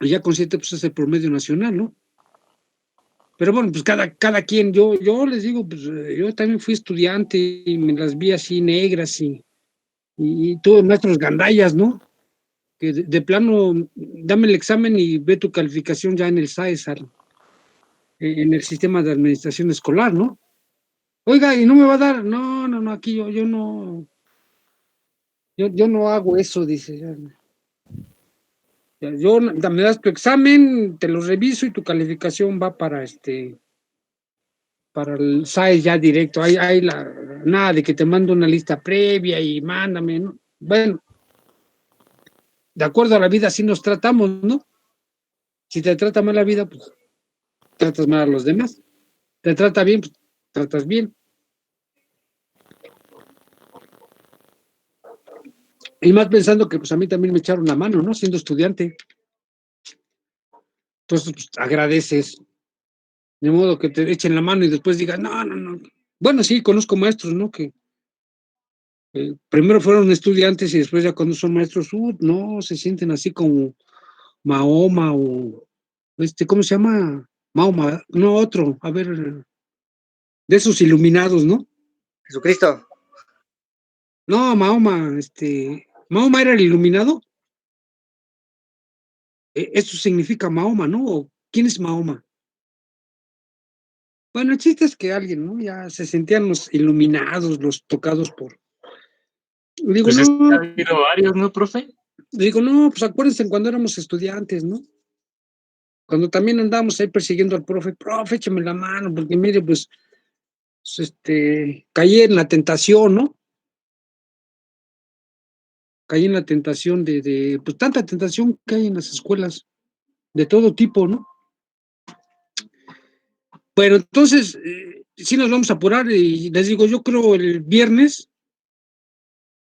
y ya con 7 pues es el promedio nacional, ¿no? Pero bueno, pues cada quien, yo les digo, pues yo también fui estudiante y me las vi así negras y tuve maestros gandallas, ¿no? Que de plano, dame el examen y ve tu calificación ya en el SAESAR, en el sistema de administración escolar, ¿no? Oiga, ¿y no me va a dar? No, no, no, aquí yo no, yo no hago eso, dice. Yo, me das tu examen, te lo reviso y tu calificación va para el SAES ya directo. Hay nada de que te mando una lista previa y mándame, ¿no? Bueno, de acuerdo a la vida, así nos tratamos, ¿no? Si te trata mal la vida, pues tratas mal a los demás. Te trata bien, pues tratas bien. Y más pensando que pues a mí también me echaron la mano, ¿no? Siendo estudiante. Entonces, pues, agradeces. De modo que te echen la mano y después digas, no, no, no. Bueno, sí, conozco maestros, ¿no? Que primero fueron estudiantes y después ya cuando son maestros, no, se sienten así como Mahoma o ¿cómo se llama? Mahoma, no otro, a ver, de esos iluminados, ¿no? Jesucristo. No, Mahoma, Mahoma era el iluminado. Eso significa Mahoma, ¿no? ¿O quién es Mahoma? Bueno, el chiste es que alguien, ¿no? Ya se sentían los iluminados, los tocados por. Digo, Pues es que ha no, habido varios, ¿no, profe? digo, no, pues acuérdense cuando éramos estudiantes, ¿no? Cuando también andábamos ahí persiguiendo al profe, écheme la mano, porque mire, pues, caí en la tentación, ¿no? Caí en la tentación pues tanta tentación que hay en las escuelas, de todo tipo, ¿no? Bueno, entonces, sí nos vamos a apurar y les digo, yo creo el viernes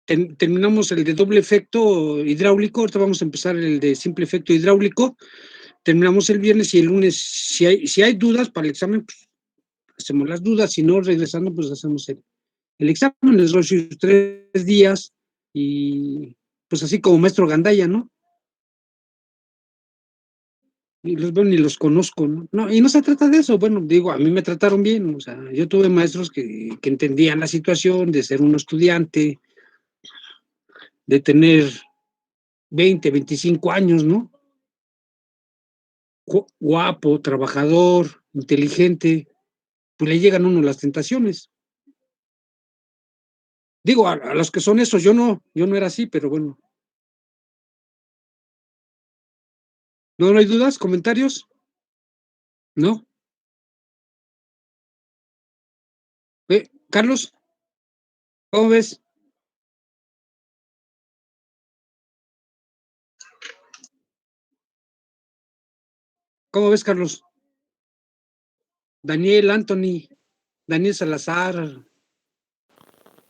terminamos el de doble efecto hidráulico, ahorita vamos a empezar el de simple efecto hidráulico, terminamos el viernes y el lunes, si hay dudas para el examen, pues hacemos las dudas, si no, regresando, pues hacemos el examen, les doy 3 días y pues así como maestro Gandaya, ¿no? Y los veo ni los conozco, ¿no? No, y no se trata de eso, bueno, digo, a mí me trataron bien, o sea, yo tuve maestros que entendían la situación de ser un estudiante, de tener 20, 25 años, ¿no? Guapo, trabajador, inteligente, pues le llegan a uno las tentaciones. Digo, a los que son esos, yo no era así, pero bueno. ¿No hay dudas? ¿Comentarios? ¿No? Carlos, ¿cómo ves? ¿Cómo ves, Carlos? Daniel, Anthony, Daniel Salazar,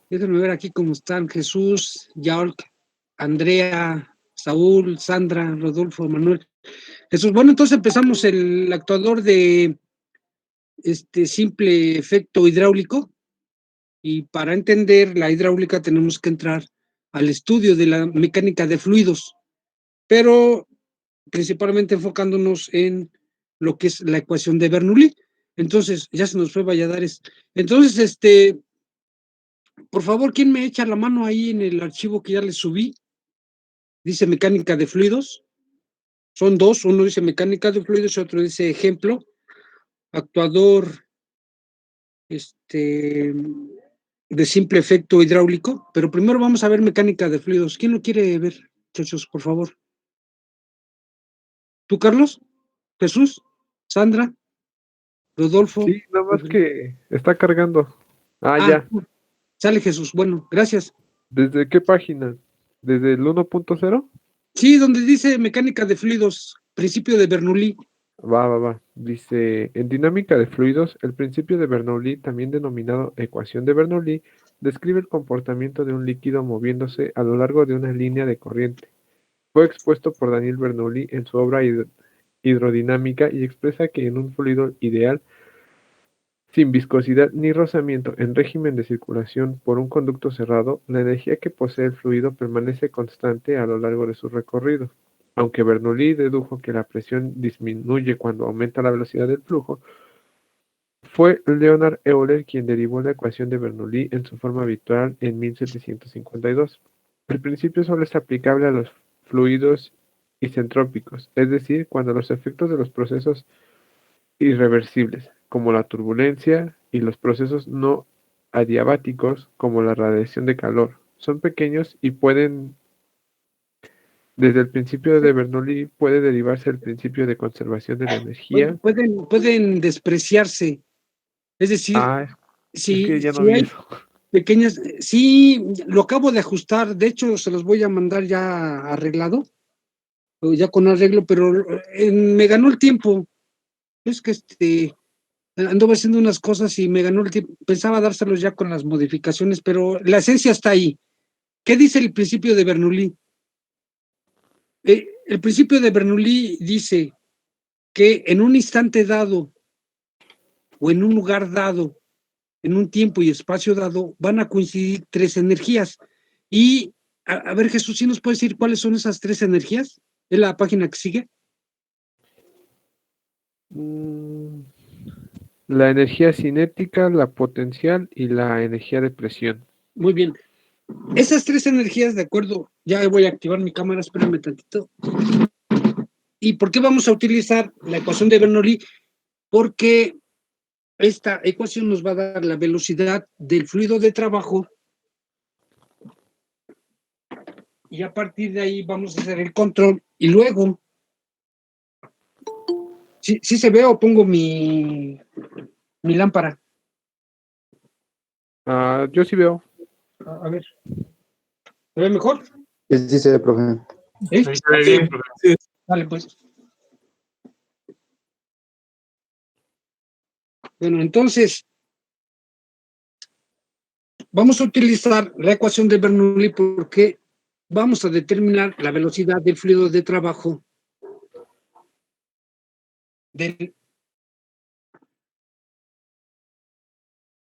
déjenme ver aquí cómo están. Jesús, Yaolk, Andrea, Saúl, Sandra, Rodolfo, Manuel. Jesús, bueno, entonces empezamos el actuador de simple efecto hidráulico y para entender la hidráulica tenemos que entrar al estudio de la mecánica de fluidos, pero principalmente enfocándonos en lo que es la ecuación de Bernoulli. Entonces, ya se nos fue Valladares. Entonces, por favor, ¿quién me echa la mano ahí en el archivo que ya les subí? Dice mecánica de fluidos. Son dos, uno dice mecánica de fluidos y otro dice ejemplo, actuador, de simple efecto hidráulico, pero primero vamos a ver mecánica de fluidos. ¿Quién lo quiere ver, muchachos, por favor? ¿Tú, Carlos? ¿Jesús? ¿Sandra? ¿Rodolfo? Sí, nada más que está cargando. Ya. Sale Jesús. Bueno, gracias. ¿Desde qué página? ¿Desde el 1.0? Sí, donde dice mecánica de fluidos, principio de Bernoulli. Va. Dice, en dinámica de fluidos, el principio de Bernoulli, también denominado ecuación de Bernoulli, describe el comportamiento de un líquido moviéndose a lo largo de una línea de corriente. Fue expuesto por Daniel Bernoulli en su obra Hidrodinámica y expresa que en un fluido ideal, sin viscosidad ni rozamiento, en régimen de circulación por un conducto cerrado, la energía que posee el fluido permanece constante a lo largo de su recorrido. Aunque Bernoulli dedujo que la presión disminuye cuando aumenta la velocidad del flujo, fue Leonhard Euler quien derivó la ecuación de Bernoulli en su forma habitual en 1752. El principio solo es aplicable a los fluidos isentrópicos, es decir, cuando los efectos de los procesos irreversibles, como la turbulencia, y los procesos no adiabáticos, como la radiación de calor, son pequeños y pueden, desde el principio de Bernoulli, puede derivarse el principio de conservación de la energía. Pueden despreciarse. Es decir, Ah, es que si, ya no si vi hay eso. pequeñas, sí, lo acabo de ajustar, de hecho se los voy a mandar ya arreglado, o ya con arreglo, pero me ganó el tiempo. Es que anduve haciendo unas cosas y me ganó el tiempo. Pensaba dárselos ya con las modificaciones, pero la esencia está ahí. ¿Qué dice el principio de Bernoulli? El principio de Bernoulli dice que en un instante dado o en un lugar dado, en un tiempo y espacio dado, van a coincidir tres energías. Y, a ver, Jesús, ¿sí nos puedes decir cuáles son esas tres energías? ¿Es la página que sigue? Mm, La energía cinética, la potencial y la energía de presión. Muy bien. Esas tres energías, de acuerdo, ya voy a activar mi cámara, espérame tantito. ¿Y por qué vamos a utilizar la ecuación de Bernoulli? Porque esta ecuación nos va a dar la velocidad del fluido de trabajo y a partir de ahí vamos a hacer el control y luego, si se ve o pongo mi lámpara. Yo sí veo. A ver, ¿se ve mejor? Sí, se ve, profe. ¿Sí? Ahí se ve bien, profe. Sí. Vale, pues. Bueno, entonces, vamos a utilizar la ecuación de Bernoulli porque vamos a determinar la velocidad del fluido de trabajo del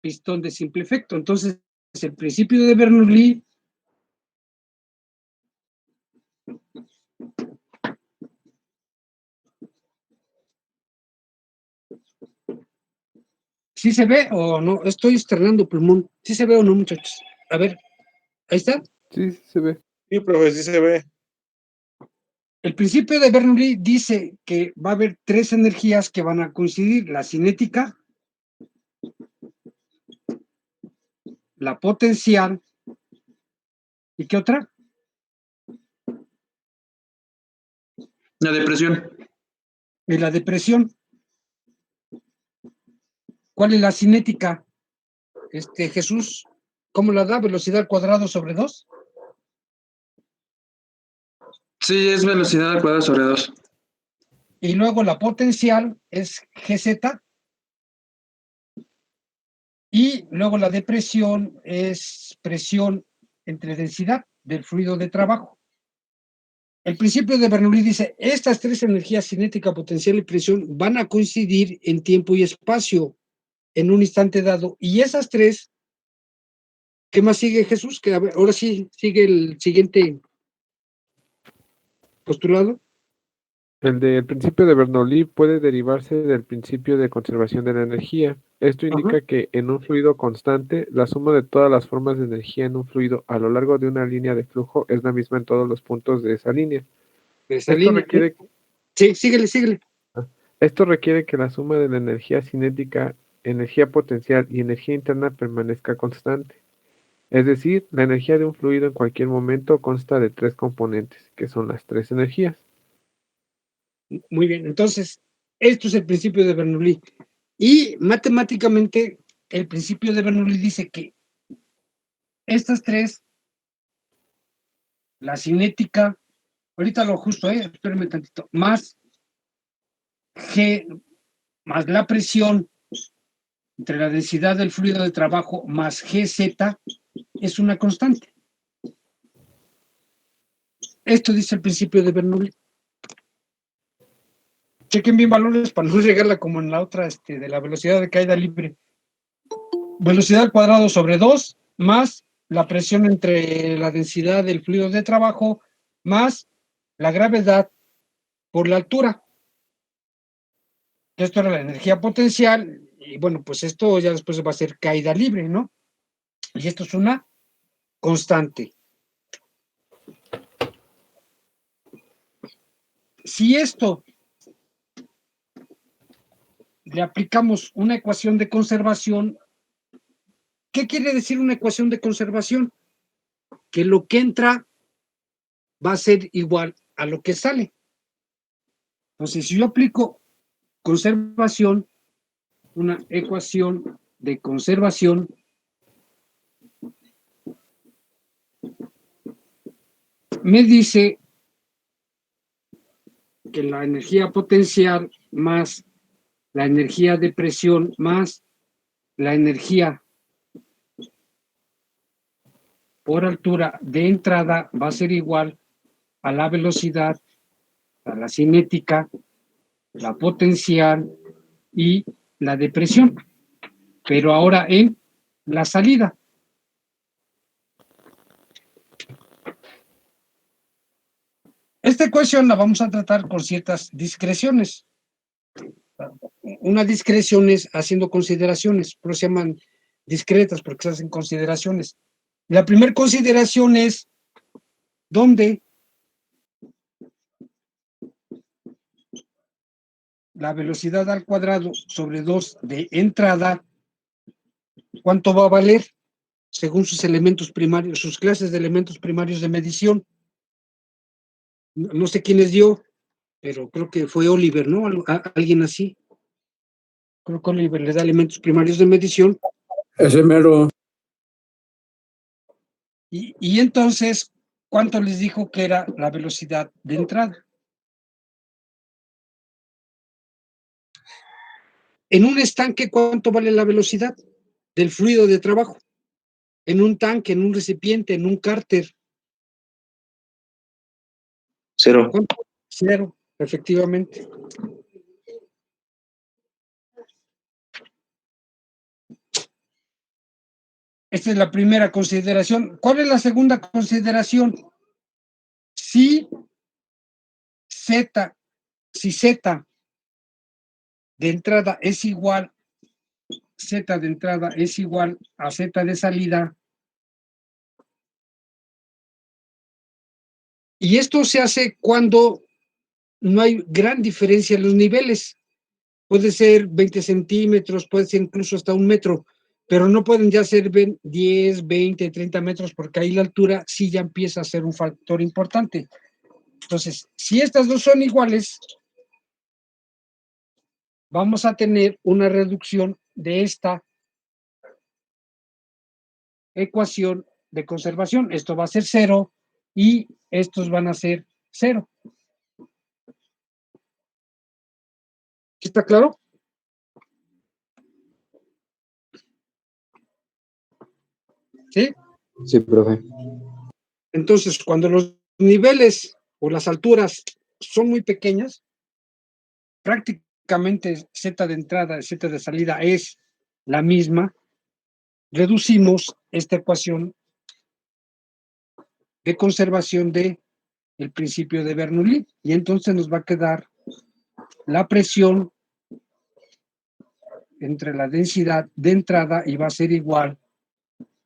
pistón de simple efecto. Entonces, el principio de Bernoulli ¿sí se ve o no? Estoy estrenando pulmón. ¿Sí se ve o no, muchachos? A ver, ahí está. Sí, sí se ve. Sí, profe, sí se ve. El principio de Bernoulli dice que va a haber tres energías que van a coincidir: la cinética, la potencial, ¿y qué otra? La depresión. Y la depresión. ¿Cuál es la cinética? Jesús, ¿cómo la da? ¿Velocidad al cuadrado sobre 2? Sí, es velocidad al cuadrado sobre 2. Y luego la potencial es GZ. Y luego la depresión es presión entre densidad del fluido de trabajo. El principio de Bernoulli dice, estas tres energías, cinética, potencial y presión, van a coincidir en tiempo y espacio en un instante dado. Y esas tres, ¿qué más sigue, Jesús? Que a ver, ahora sí sigue el siguiente postulado. El del principio de Bernoulli puede derivarse del principio de conservación de la energía. Esto indica Ajá. que en un fluido constante, la suma de todas las formas de energía en un fluido a lo largo de una línea de flujo es la misma en todos los puntos de esa línea. Esa Esto línea. requiere, Sí, síguele. esto requiere que la suma de la energía cinética, energía potencial y energía interna permanezca constante. Es decir, la energía de un fluido en cualquier momento consta de tres componentes, que son las tres energías. Muy bien, entonces, esto es el principio de Bernoulli. Y matemáticamente, el principio de Bernoulli dice que estas tres, la cinética, ahorita lo ajusto, espérenme tantito, más G, más la presión entre la densidad del fluido de trabajo más GZ es una constante. Esto dice el principio de Bernoulli. Chequen bien valores para no llegarla como en la otra, de la velocidad de caída libre. Velocidad al cuadrado sobre 2 más la presión entre la densidad del fluido de trabajo más la gravedad por la altura. Esto era la energía potencial, y bueno, pues esto ya después va a ser caída libre, ¿no? Y esto es una constante. Si esto le aplicamos una ecuación de conservación, ¿qué quiere decir una ecuación de conservación? Que lo que entra va a ser igual a lo que sale. Entonces, si yo aplico conservación, una ecuación de conservación, me dice que la energía potencial más la energía de presión más la energía por altura de entrada va a ser igual a la velocidad, a la cinética, la potencial y la de presión, pero ahora en la salida. Esta ecuación la vamos a tratar con ciertas discreciones. Una discreción es haciendo consideraciones, pero se llaman discretas porque se hacen consideraciones. La primera consideración es dónde la velocidad al cuadrado sobre 2 de entrada, ¿cuánto va a valer? Según sus elementos primarios, sus clases de elementos primarios de medición. No sé quién les dio, pero creo que fue Oliver, ¿no? Alguien así. Creo que Oliver le da elementos primarios de medición. Ese mero. Y entonces, ¿cuánto les dijo que era la velocidad de entrada? En un estanque, ¿cuánto vale la velocidad del fluido de trabajo? En un tanque, en un recipiente, en un cárter. Cero. ¿Cuánto? Cero, efectivamente. Esta es la primera consideración. ¿Cuál es la segunda consideración? Si Z de entrada es igual, Z de entrada es igual a Z de salida, y esto se hace cuando no hay gran diferencia en los niveles. Puede ser 20 centímetros, puede ser incluso hasta 1 metro, pero no pueden ya ser 10, 20, 30 metros, porque ahí la altura sí ya empieza a ser un factor importante. Entonces, si estas dos son iguales, vamos a tener una reducción de esta ecuación de conservación. Esto va a ser 0 y estos van a ser 0. ¿Está claro? ¿Sí? Sí, profe. Entonces, cuando los niveles o las alturas son muy pequeñas, prácticamente Z de entrada y Z de salida es la misma, reducimos esta ecuación de conservación de el principio de Bernoulli, y entonces nos va a quedar la presión entre la densidad de entrada y va a ser igual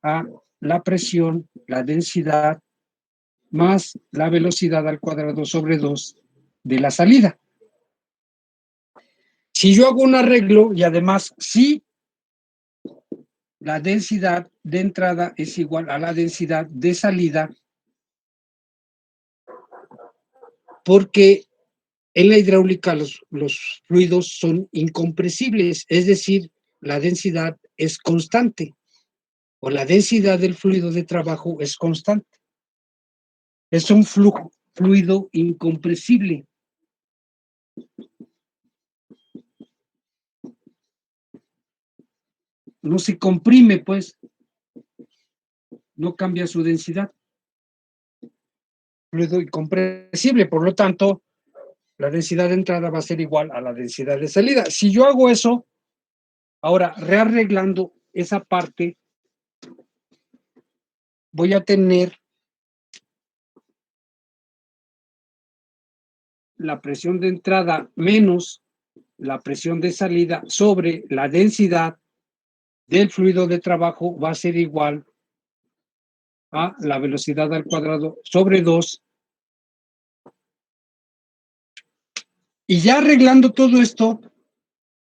a la presión, la densidad, más la velocidad al cuadrado sobre 2 de la salida. Si yo hago un arreglo y además si la densidad de entrada es igual a la densidad de salida, porque en la hidráulica los fluidos son incompresibles, es decir, la densidad es constante o la densidad del fluido de trabajo es constante. Es un fluido incompresible. No se comprime, pues, no cambia su densidad. Fluido incompresible, por lo tanto, la densidad de entrada va a ser igual a la densidad de salida. Si yo hago eso, ahora rearreglando esa parte, voy a tener la presión de entrada menos la presión de salida sobre la densidad del fluido de trabajo va a ser igual a la velocidad al cuadrado sobre 2. Y ya arreglando todo esto,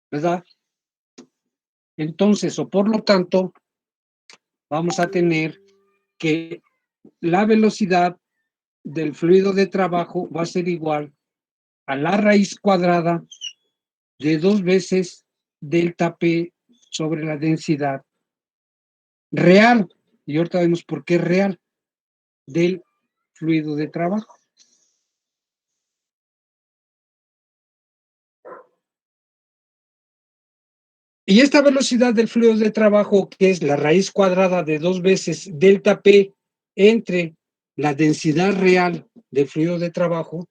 ¿verdad? Entonces, o por lo tanto, vamos a tener que la velocidad del fluido de trabajo va a ser igual a la raíz cuadrada de 2 veces delta P sobre la densidad real. Y ahorita vemos por qué real del fluido de trabajo. Y esta velocidad del fluido de trabajo, que es la raíz cuadrada de 2 veces delta P entre la densidad real del fluido de trabajo,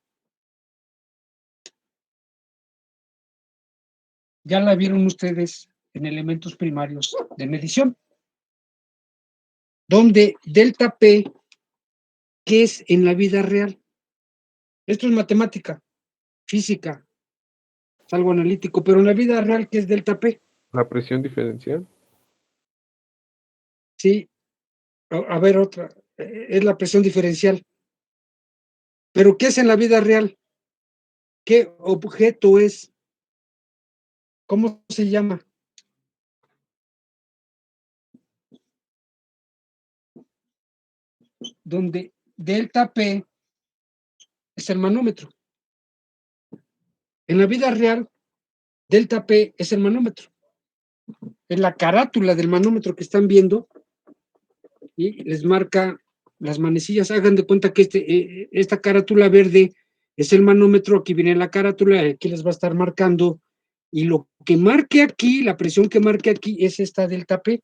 ya la vieron ustedes en elementos primarios de medición, donde delta P, ¿qué es en la vida real? Esto es matemática, física, es algo analítico, pero en la vida real, ¿qué es delta P? La presión diferencial. Sí, a ver otra, es la presión diferencial. ¿Pero qué es en la vida real? ¿Qué objeto es? ¿Cómo se llama? Donde delta P es el manómetro. En la vida real, delta P es el manómetro. Es la carátula del manómetro que están viendo y les marca las manecillas. Hagan de cuenta que esta carátula verde es el manómetro, aquí viene la carátula, aquí les va a estar marcando, y lo que marque aquí, la presión que marque aquí es esta delta P,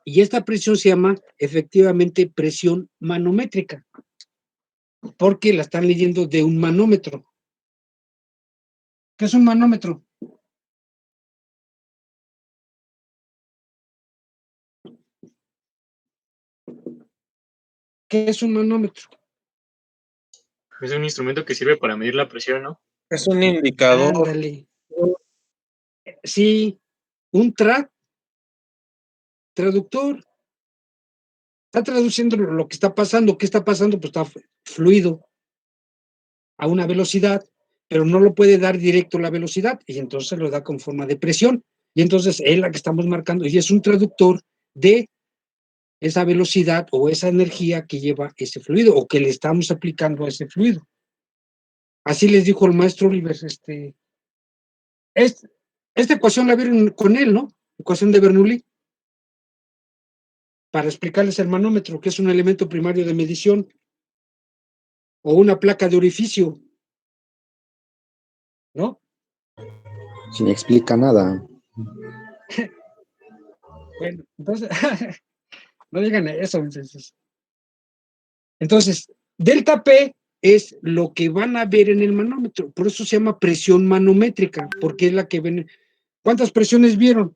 y esta presión se llama efectivamente presión manométrica, porque la están leyendo de un manómetro. ¿Qué es un manómetro? ¿Qué es un manómetro? Es un instrumento que sirve para medir la presión, ¿no? Es un indicador. Ándale. Sí, un traductor. Está traduciendo lo que está pasando. ¿Qué está pasando? Pues está fluido a una velocidad, pero no lo puede dar directo la velocidad, y entonces lo da con forma de presión. Y entonces es la que estamos marcando, y es un traductor de esa velocidad o esa energía que lleva ese fluido, o que le estamos aplicando a ese fluido. Así les dijo el maestro Oliver, esta ecuación la vieron con él, ¿no? Ecuación de Bernoulli, para explicarles el manómetro, que es un elemento primario de medición, o una placa de orificio, ¿no? Sin explica nada. Bueno, entonces, no digan eso. Entonces, delta P es lo que van a ver en el manómetro, por eso se llama presión manométrica, porque es la que ven. ¿Cuántas presiones vieron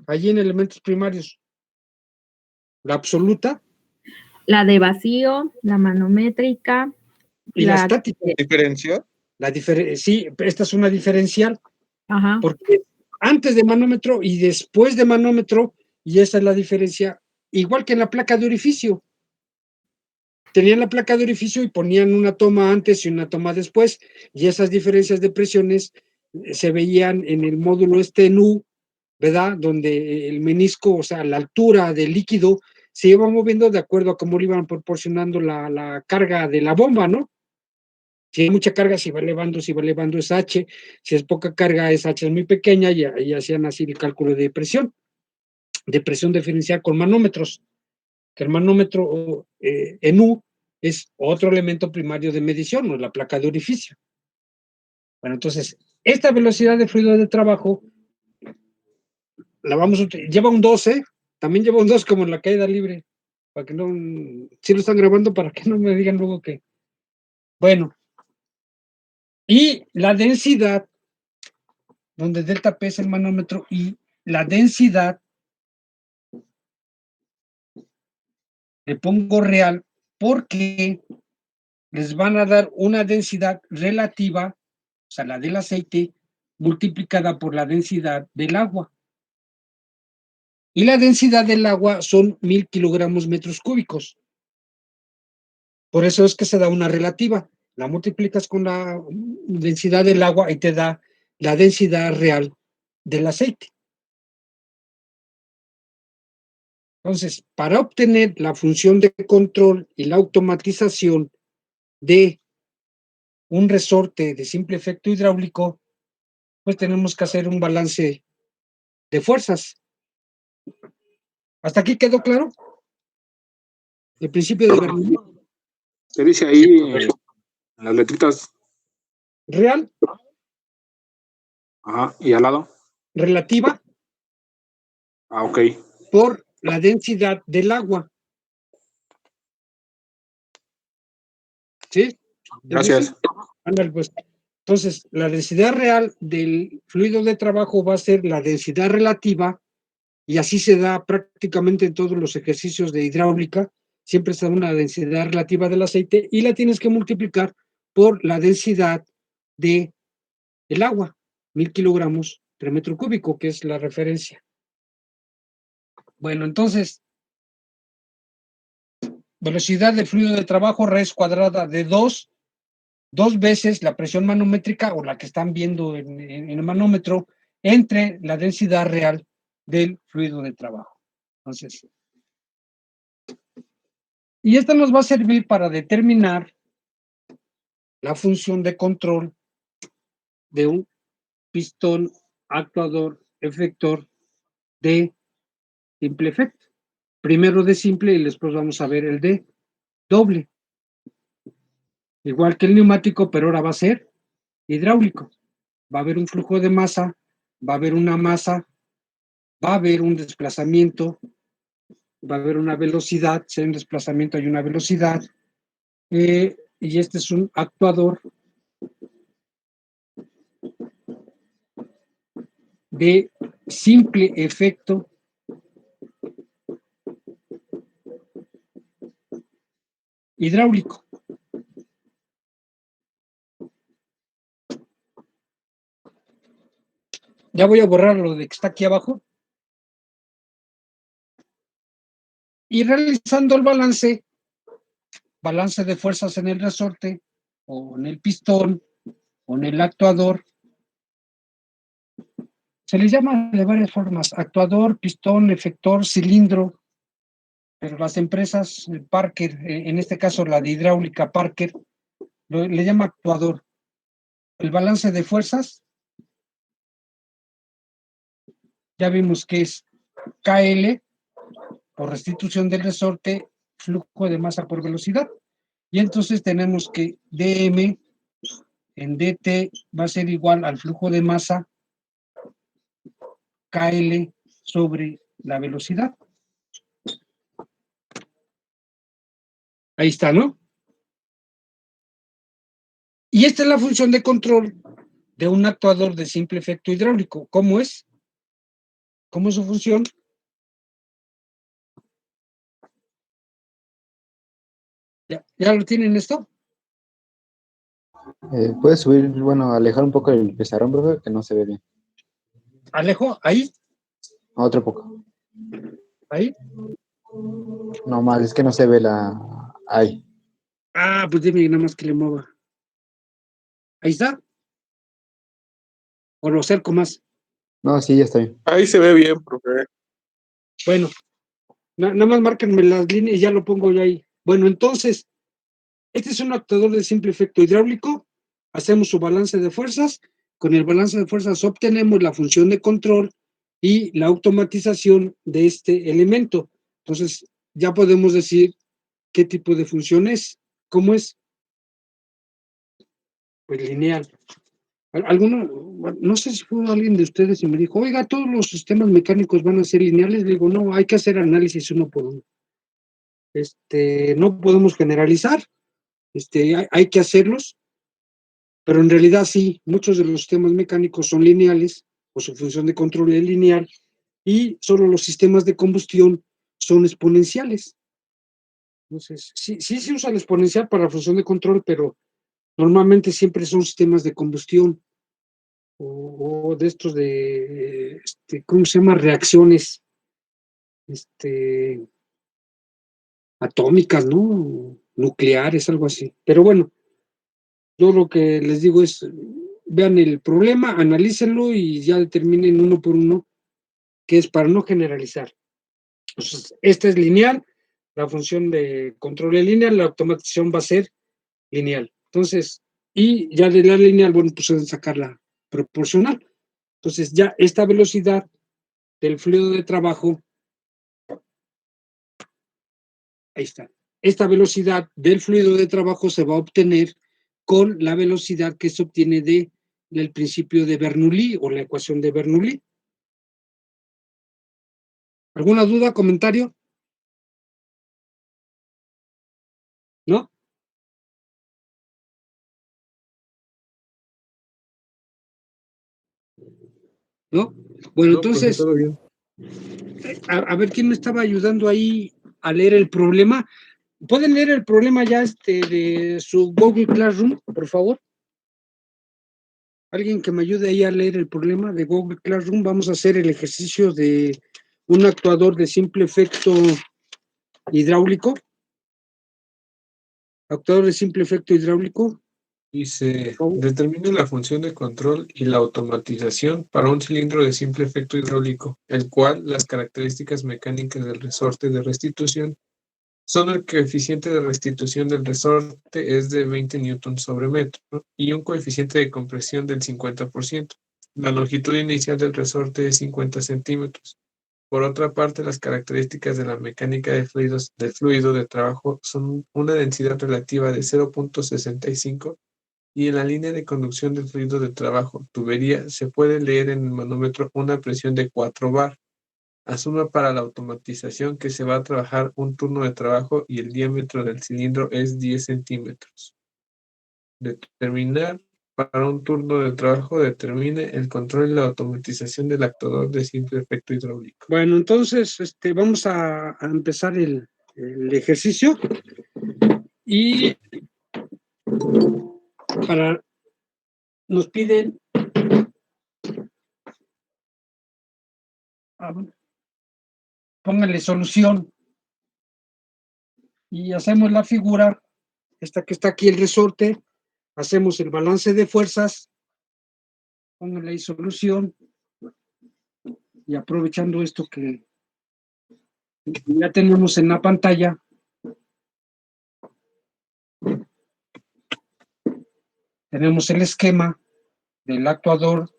allí en elementos primarios? La absoluta. La de vacío, la manométrica. Y la estática. ¿Diferencial? Sí, esta es una diferencial. Ajá. Porque antes de manómetro y después de manómetro, y esa es la diferencia, igual que en la placa de orificio. Tenían la placa de orificio y ponían una toma antes y una toma después, y esas diferencias de presiones se veían en el módulo NU, ¿verdad? Donde el menisco, o sea, la altura del líquido se iba moviendo de acuerdo a cómo le iban proporcionando la carga de la bomba, ¿no? Si hay mucha carga, se va elevando es H, si es poca carga, esa H es muy pequeña, y hacían así el cálculo de presión diferencial con manómetros, que el manómetro NU es otro elemento primario de medición, no es la placa de orificio. Bueno, entonces, esta velocidad de fluido de trabajo la vamos a utilizar, lleva un 12, también lleva un 2 como en la caída libre, para que no, si lo están grabando, para que no me digan luego que, bueno, y la densidad, donde delta P es el manómetro, y la densidad, le pongo real, porque les van a dar una densidad relativa, o sea, la del aceite, multiplicada por la densidad del agua. Y la densidad del agua son 1000 kilogramos metros cúbicos. Por eso es que se da una relativa. La multiplicas con la densidad del agua y te da la densidad real del aceite. Entonces, para obtener la función de control y la automatización de un resorte de simple efecto hidráulico, pues tenemos que hacer un balance de fuerzas. ¿Hasta aquí quedó claro? El principio de Bernoulli. Se dice ahí en las letritas, Real, ajá, y al lado. relativa, Ah, ok. por la densidad del agua. ¿Sí? Gracias. Ándale, pues. Entonces, la densidad real del fluido de trabajo va a ser la densidad relativa, y así se da prácticamente en todos los ejercicios de hidráulica. Siempre se da una densidad relativa del aceite y la tienes que multiplicar por la densidad del agua, 1000 kilogramos por metro cúbico, que es la referencia. Bueno, entonces, velocidad del fluido de trabajo, raíz cuadrada de 2 veces la presión manométrica, o la que están viendo en el manómetro, entre la densidad real del fluido de trabajo. Entonces, y esta nos va a servir para determinar la función de control de un pistón actuador efector de simple efecto. Primero de simple y después vamos a ver el de doble. Igual que el neumático, pero ahora va a ser hidráulico. Va a haber un flujo de masa, va a haber una masa, va a haber un desplazamiento, va a haber una velocidad. Si hay un desplazamiento, hay una velocidad. Y este es un actuador de simple efecto hidráulico. Ya voy a borrar lo de que está aquí abajo. Y realizando el balance de fuerzas en el resorte, o en el pistón, o en el actuador. Se les llama de varias formas: actuador, pistón, efector, cilindro. Pero las empresas, Parker, en este caso la de hidráulica Parker, le llama actuador. El balance de fuerzas, ya vimos que es KL por restitución del resorte, flujo de masa por velocidad. Y entonces tenemos que dm en dt va a ser igual al flujo de masa KL sobre la velocidad. Ahí está, ¿no? Y esta es la función de control de un actuador de simple efecto hidráulico. ¿Cómo es? ¿Cómo es su función? ¿Ya lo tienen esto? ¿Puedes subir, bueno, alejar un poco el pizarrón, profe, que no se ve bien? Alejo, ahí, Otro poco. ahí. No más, es que no se ve la... Ahí. Ah, pues dime nada más que le mueva. Ahí está. O lo acerco más. No, sí, ya está bien. Ahí se ve bien, profe. Bueno, nada más márquenme las líneas y ya lo pongo yo ahí. Bueno, entonces, este es un actuador de simple efecto hidráulico. Hacemos su balance de fuerzas. Con el balance de fuerzas obtenemos la función de control y la automatización de este elemento. Entonces, ya podemos decir qué tipo de función es. ¿Cómo es? Pues lineal. Alguno, no sé si fue alguien de ustedes y me dijo: oiga, todos los sistemas mecánicos van a ser lineales. Le digo: no, hay que hacer análisis uno por uno. No podemos generalizar, hay que hacerlos, pero en realidad sí, muchos de los sistemas mecánicos son lineales, o su función de control es lineal, y solo los sistemas de combustión son exponenciales. Entonces, sí se usa el exponencial para la función de control, pero normalmente siempre son sistemas de combustión o de estos de, ¿cómo se llama? Reacciones atómicas, ¿no? Nucleares, algo así. Pero bueno, yo lo que les digo es, vean el problema, analícenlo y ya determinen uno por uno, que es para no generalizar. Entonces, esta es lineal, la función de control es lineal, la automatización va a ser lineal. Entonces, y ya de la lineal, bueno, pues pueden sacar la proporcional. Entonces, ya esta velocidad del fluido de trabajo, ahí está. Esta velocidad del fluido de trabajo se va a obtener con la velocidad que se obtiene del principio de Bernoulli o la ecuación de Bernoulli. ¿Alguna duda, comentario? ¿No? ¿No? Bueno, No, profe, entonces, todo bien. a ver quién me estaba ayudando ahí a leer el problema. ¿Pueden leer el problema ya de su Google Classroom, por favor? Alguien que me ayude ahí a leer el problema de Google Classroom. Vamos a hacer el ejercicio de un actuador de simple efecto hidráulico. Actuador de simple efecto hidráulico. Dice, determine la función de control y la automatización para un cilindro de simple efecto hidráulico, el cual las características mecánicas del resorte de restitución son el coeficiente de restitución del resorte es de 20 newtons sobre metro y un coeficiente de compresión del 50%. La longitud inicial del resorte es 50 centímetros. Por otra parte, las características de la mecánica de fluidos del fluido de trabajo son una densidad relativa de 0.65 y en la línea de conducción del fluido de trabajo, tubería, se puede leer en el manómetro una presión de 4 bar. Asuma para la automatización que se va a trabajar un turno de trabajo y el diámetro del cilindro es 10 centímetros. Determinar para un turno de trabajo, determine el control y la automatización del actuador de simple efecto hidráulico. Bueno, entonces vamos a empezar el ejercicio y nos piden pónganle solución y hacemos la figura, esta que está aquí el resorte, hacemos el balance de fuerzas, pónganle ahí solución y aprovechando esto que ya tenemos en la pantalla, tenemos el esquema del actuador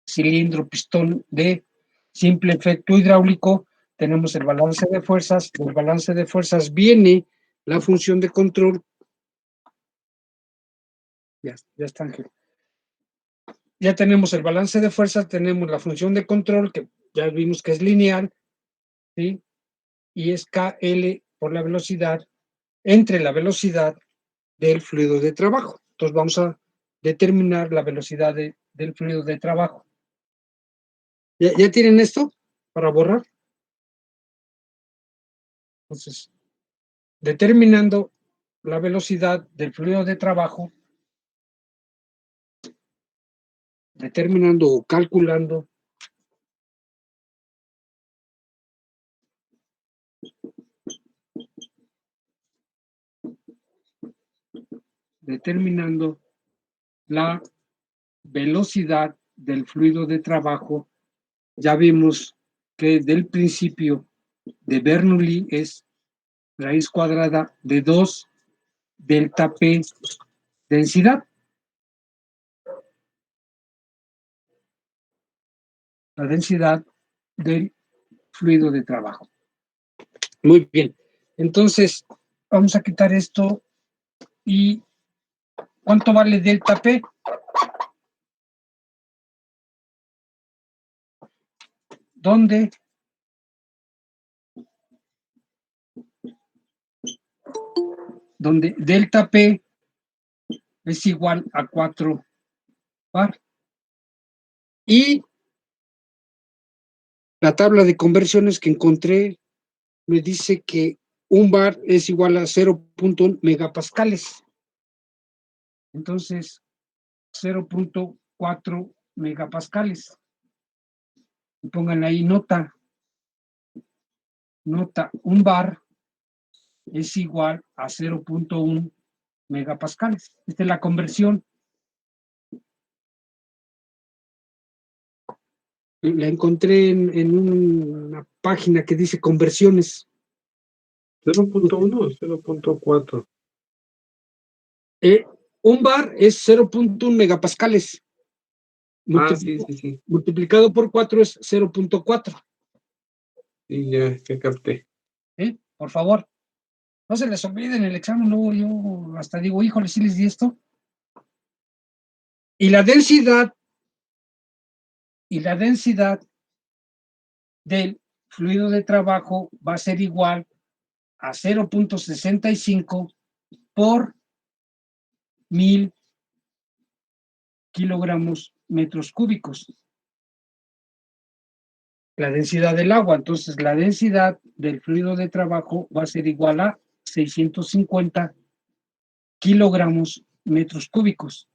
cilindro pistón de simple efecto hidráulico, tenemos el balance de fuerzas, del balance de fuerzas viene la función de control, ya está Ángel. Ya tenemos el balance de fuerzas, tenemos la función de control, que ya vimos que es lineal, ¿sí? Y es KL por la velocidad, entre la velocidad del fluido de trabajo. Entonces vamos a determinar la velocidad del fluido de trabajo. ¿Ya tienen esto para borrar? Entonces, determinando la velocidad del fluido de trabajo, determinando o calculando la velocidad del fluido de trabajo, ya vimos que del principio de Bernoulli es raíz cuadrada de 2 delta P densidad. La densidad del fluido de trabajo. Muy bien. Entonces, vamos a quitar esto y ¿cuánto vale delta P? Donde delta P es igual a 4 bar. Y la tabla de conversiones que encontré me dice que un bar es igual a 0.1 megapascales. Entonces, 0.4 megapascales. Pongan ahí nota, un bar es igual a 0.1 megapascales. Esta es la conversión. La encontré en una página que dice conversiones. 0.1 o 0.4. Un bar es 0.1 megapascales. Sí. Multiplicado por 4 es 0.4. Sí, ya que capté. Por favor, no se les olvide en el examen. Luego yo hasta digo, híjole, sí les di esto. Y la densidad del fluido de trabajo va a ser igual a 0.65 por 1000 kilogramos metros cúbicos. La densidad del agua. Entonces, la densidad del fluido de trabajo va a ser igual a 650 kilogramos metros cúbicos.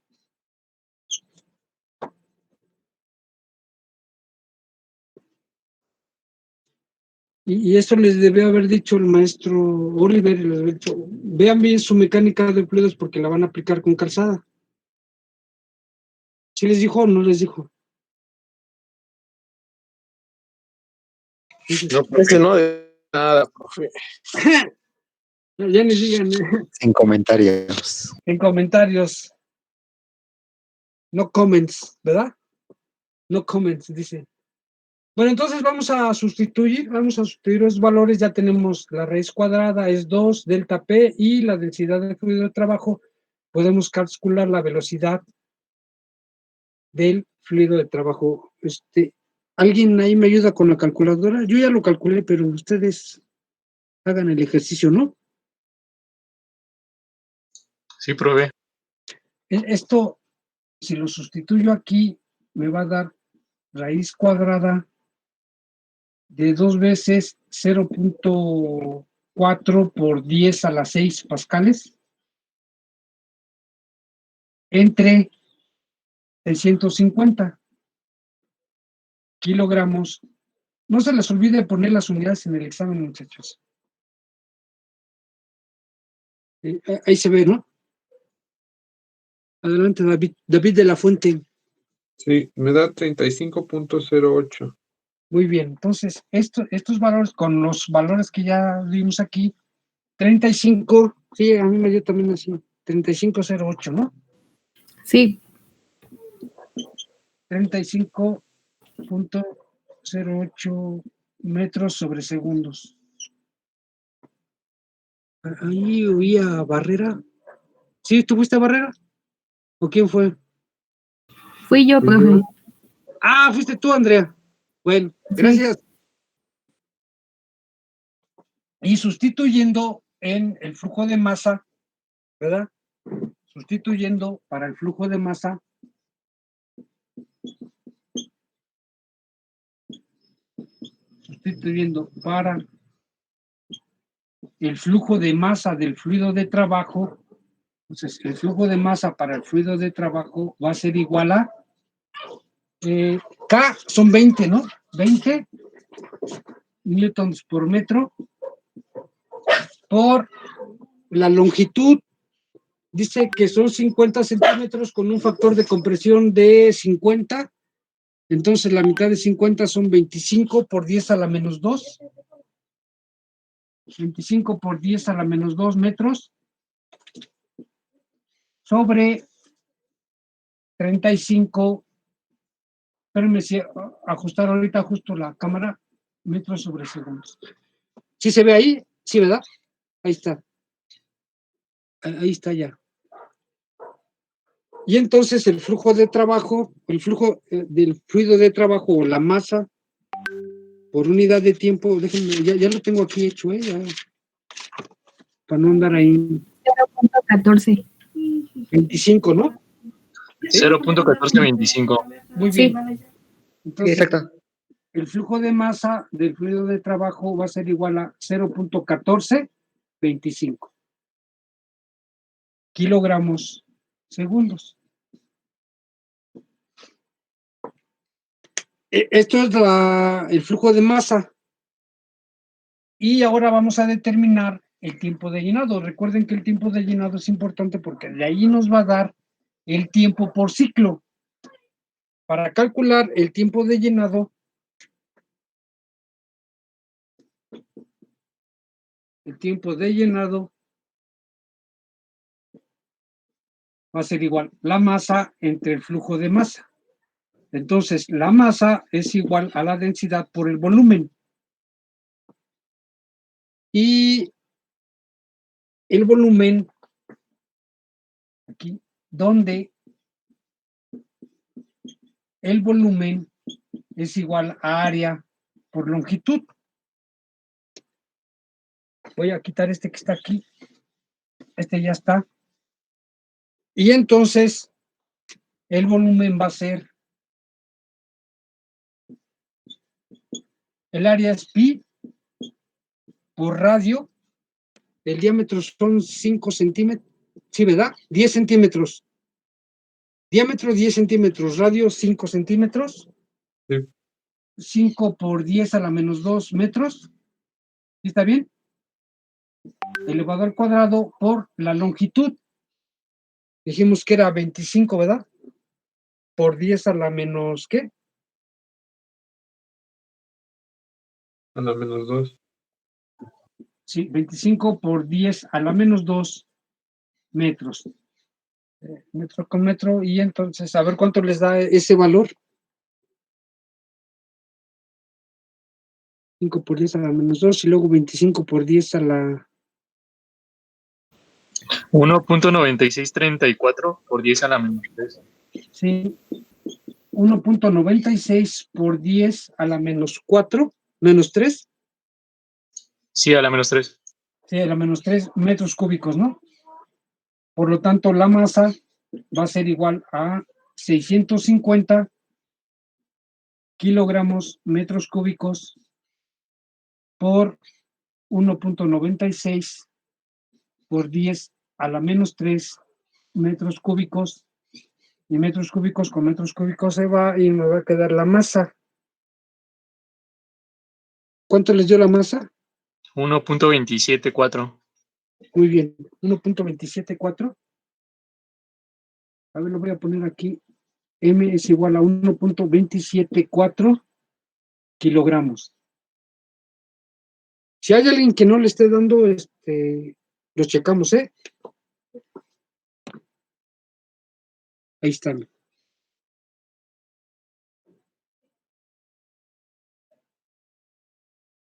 Y eso les debe haber dicho el maestro Oliver, les había dicho, vean bien su mecánica de fluidos porque la van a aplicar con calzada. ¿Sí les dijo o no les dijo? No, profe, no de nada, profe. Ya ni digan Sin comentarios. en comentarios. No comments, ¿verdad? No comments, dice. Bueno, entonces vamos a sustituir los valores. Ya tenemos la raíz cuadrada, es 2, delta P, y la densidad de fluido de trabajo. Podemos calcular la velocidad del fluido de trabajo. ¿Alguien ahí me ayuda con la calculadora? Yo ya lo calculé, pero ustedes hagan el ejercicio, ¿no? Sí, profe. Esto, si lo sustituyo aquí, me va a dar raíz cuadrada de 2 veces 0.4 por 10 a la 6 pascales entre 650 kilogramos. No se les olvide poner las unidades en el examen, muchachos. Ahí se ve, ¿no? Adelante, David de la Fuente. Sí, me da 35.08. Muy bien, entonces estos valores con los valores que ya vimos aquí, 35, sí, a mí me dio también así, 3508, ¿no? Sí. 35.08 metros sobre segundos. Ahí huía Barrera. ¿Sí tuviste Barrera? ¿O quién fue? Fui yo, profe. Ah, fuiste tú, Andrea. Bueno, gracias. Sí. Y sustituyendo en el flujo de masa, ¿verdad? Sustituyendo para el flujo de masa, para el flujo de masa del fluido de trabajo. Entonces, el flujo de masa para el fluido de trabajo va a ser igual a K son 20, ¿no? 20 newtons por metro por la longitud. Dice que son 50 centímetros con un factor de compresión de 50. Entonces, la mitad de 50 son 25 por 10 a la menos 2. 25 por 10 a la menos 2 metros sobre 35. Espérenme, si ajustar ahorita justo la cámara, metros sobre segundos. ¿Sí se ve ahí? Sí, ¿verdad? Ahí está. Ahí está ya. Y entonces el flujo de trabajo, el flujo del fluido de trabajo o la masa por unidad de tiempo, déjenme, ya lo tengo aquí hecho, ya, para no andar ahí. 0.14. 25, ¿no? 0.1425. Muy bien. Sí. Entonces, Exacto. el flujo de masa del fluido de trabajo va a ser igual a 0.14 25 kilogramos segundos. Esto es el flujo de masa. Y ahora vamos a determinar el tiempo de llenado. Recuerden que el tiempo de llenado es importante porque de ahí nos va a dar el tiempo por ciclo. Para calcular el tiempo de llenado, va a ser igual la masa entre el flujo de masa. Entonces, la masa es igual a la densidad por el volumen. Y el volumen, aquí, donde el volumen es igual a área por longitud. Voy a quitar este que está aquí. Este ya está. Y entonces, el volumen va a ser, el área es pi por radio. El diámetro son 5 centímetros. Sí, ¿verdad? 10 centímetros. Diámetro 10 centímetros, radio 5 centímetros. Sí. 5 por 10 a la menos 2 metros. ¿Sí está bien? Elevado al cuadrado por la longitud. Dijimos que era 25, ¿verdad? Por 10 a la menos, ¿qué? A la menos 2. Sí, 25 por 10 a la menos 2 metros. Metro con metro. Y entonces, a ver cuánto les da ese valor. 5 por 10 a la menos 2 y luego 25 por 10 a la... 1.9634 por 10 a la menos 3. Sí, 1.96 por 10 a la menos 4, menos 3. Sí, a la menos 3. Sí, a la menos 3 metros cúbicos, ¿no? Por lo tanto, la masa va a ser igual a 650 kilogramos metros cúbicos por 1.96 por 10 a la menos 3 metros cúbicos. Y metros cúbicos con metros cúbicos se va y me va a quedar la masa. ¿Cuánto les dio la masa? 1.274. Muy bien, 1.274. A ver, lo voy a poner aquí. M es igual a 1.274 kilogramos. Si hay alguien que no le esté dando, los checamos, ¿eh? Ahí están.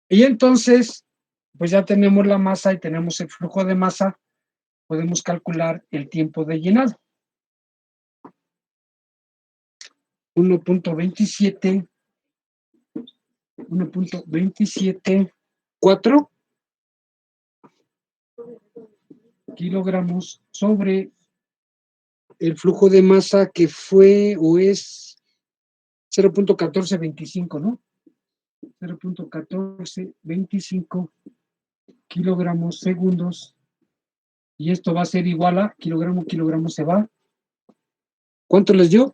Y entonces, pues ya tenemos la masa y tenemos el flujo de masa. Podemos calcular el tiempo de llenado. 1.274 kilogramos sobre el flujo de masa que fue o es 0.1425, ¿no? 0.1425 kilogramos segundos. Y esto va a ser igual a kilogramo se va. ¿Cuánto les dio?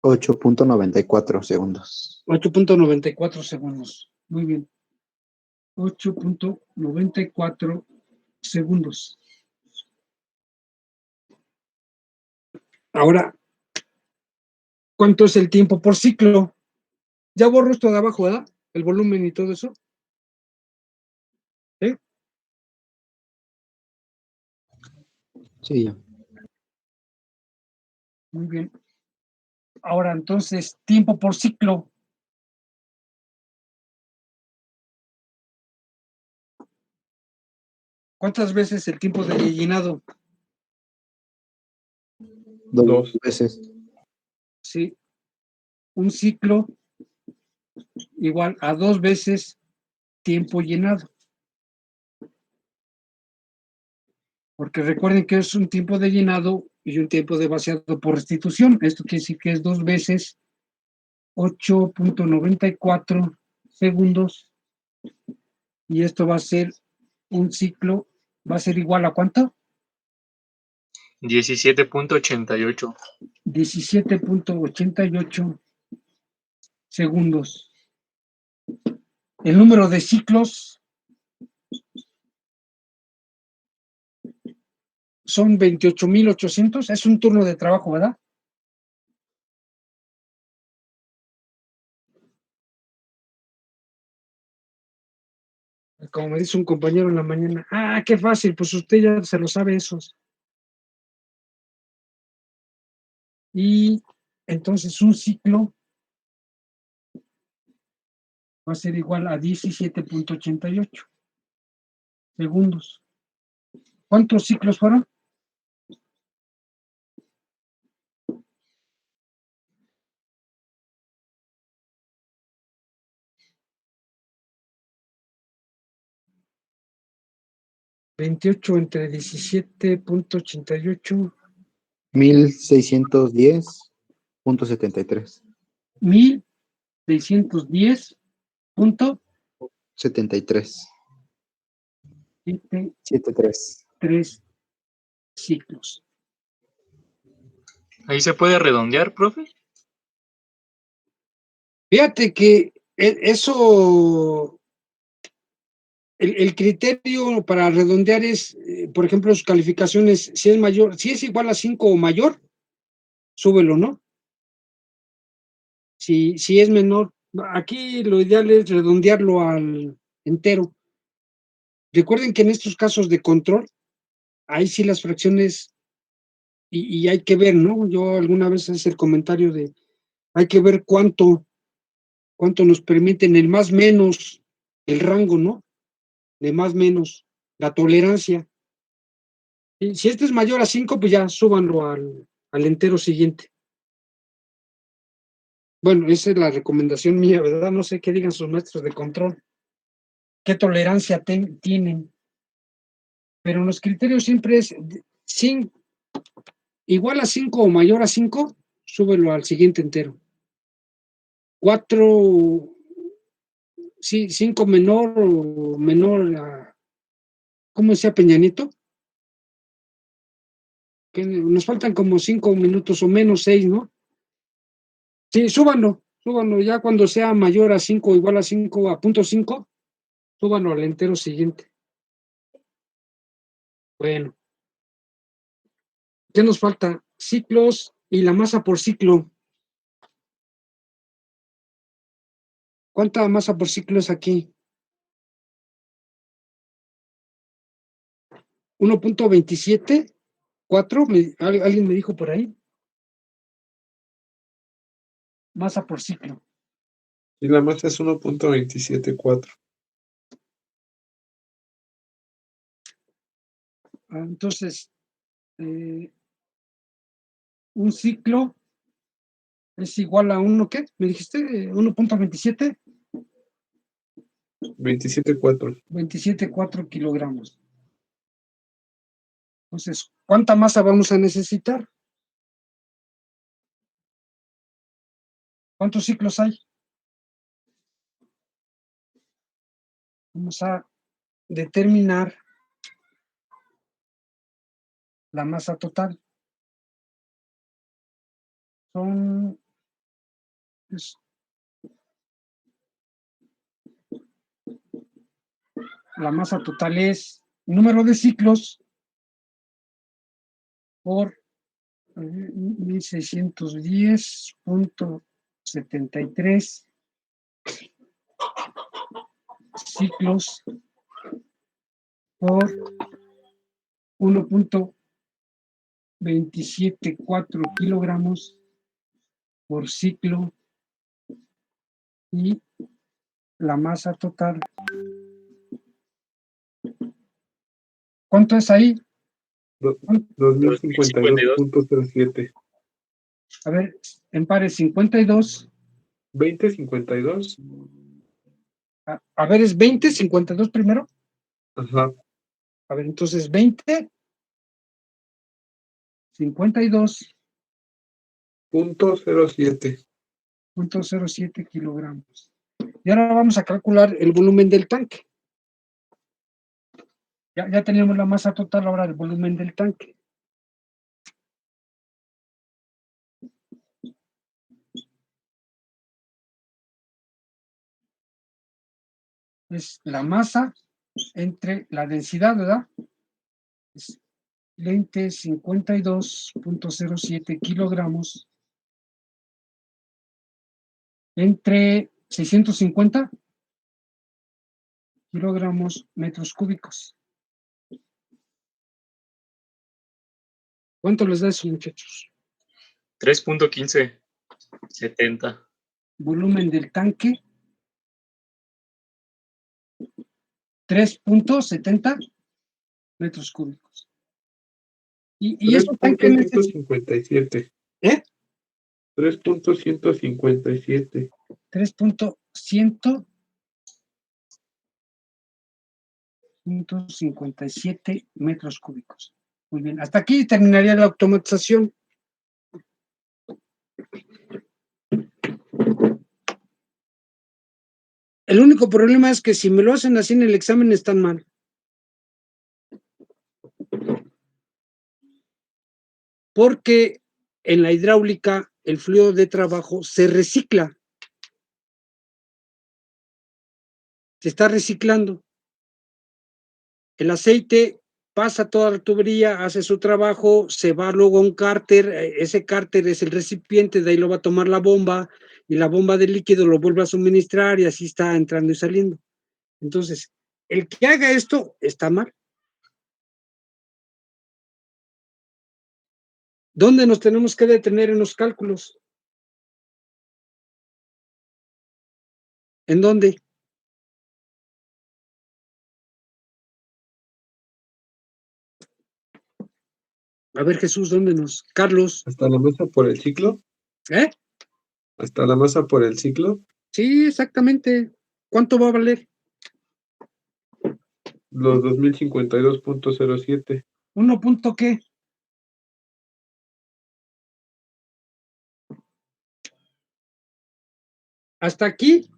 8.94 segundos. 8.94 segundos. Muy bien. 8.94 segundos. Ahora, ¿cuánto es el tiempo por ciclo? Ya borro esto de abajo, ¿verdad? El volumen y todo eso. ¿Eh? Sí, ya. Muy bien. Ahora, entonces, tiempo por ciclo. ¿Cuántas veces el tiempo de llenado? 2 veces. Sí. Un ciclo igual a 2 veces tiempo llenado. Porque recuerden que es un tiempo de llenado y un tiempo de vaciado por restitución. Esto quiere decir que es 2 veces 8.94 segundos. Y esto va a ser un ciclo va a ser igual a ¿cuánto? 17.88. 17.88 segundos. El número de ciclos son 28.800. Es un turno de trabajo, ¿verdad? Como me dice un compañero en la mañana, qué fácil, pues usted ya se lo sabe esos. Y entonces un ciclo va a ser igual a 17.88 segundos. ¿Cuántos ciclos fueron? ¿28 entre 17.88? 1610.73. 1610.73 73. ciclos. Ahí se puede redondear, profe. Fíjate que eso, el criterio para redondear es, por ejemplo, sus calificaciones, si es mayor, si es igual a 5 o mayor, súbelo, ¿no? Si es menor, aquí lo ideal es redondearlo al entero. Recuerden que en estos casos de control, ahí sí las fracciones, y hay que ver, ¿no? Yo alguna vez hice el comentario de, hay que ver cuánto nos permiten el más menos, el rango, ¿no? De más menos, la tolerancia. Y si este es mayor a 5, pues ya súbanlo al entero siguiente. Bueno, esa es la recomendación mía, ¿verdad? No sé qué digan sus maestros de control, qué tolerancia tienen. Pero los criterios siempre es igual a 5 o mayor a 5, súbelo al siguiente entero. 4, sí, 5 menor o menor a, ¿cómo decía Peña Nieto? Que nos faltan como 5 minutos o menos 6, ¿no? Sí, súbanlo, ya cuando sea mayor a 5 o igual a 5, a punto 5, súbanlo al entero siguiente. Bueno, ¿qué nos falta? Ciclos y la masa por ciclo. ¿Cuánta masa por ciclo es aquí? 1.27, 4, alguien me dijo por ahí. Masa por ciclo. Y la masa es 1.274. Entonces, un ciclo es igual a uno, ¿qué? ¿Me dijiste? 1.27. 27.4. 27.4 kilogramos. Entonces, ¿cuánta masa vamos a necesitar? ¿Cuántos ciclos hay? Vamos a determinar la masa total. La masa total es número de ciclos por 1610.73 ciclos por 1.274 kilogramos por ciclo, y la masa total. ¿Cuánto es ahí? 2052.07. A ver, en pares 52. 2052. A ver, es 20, 52 primero. Ajá. A ver, entonces 20, 52.07 kilogramos. Y ahora vamos a calcular el volumen del tanque. Ya tenemos la masa total, ahora el volumen del tanque. Es la masa entre la densidad, ¿verdad? Es 52.07 kilogramos entre 650 kilogramos metros cúbicos. ¿Cuánto les da eso, muchachos? 3.1570. Volumen del tanque, 3.70 metros cúbicos. Y esos tanques necesitan... 3.157. ¿Eh? 3.157. 3.157 metros cúbicos. Muy bien, hasta aquí terminaría la automatización. El único problema es que si me lo hacen así en el examen están mal. Porque en la hidráulica el fluido de trabajo se recicla. Se está reciclando. El aceite pasa toda la tubería, hace su trabajo, se va luego a un cárter, ese cárter es el recipiente, de ahí lo va a tomar la bomba, y la bomba de líquido lo vuelve a suministrar, y así está entrando y saliendo. Entonces, el que haga esto está mal. ¿Dónde nos tenemos que detener en los cálculos? ¿En dónde? A ver, Jesús, ¿dónde nos? Carlos. ¿Hasta la masa por el ciclo? ¿Eh? ¿Hasta la masa por el ciclo? Sí, exactamente. ¿Cuánto va a valer? Los 2052.07. ¿1 punto qué? Hasta aquí,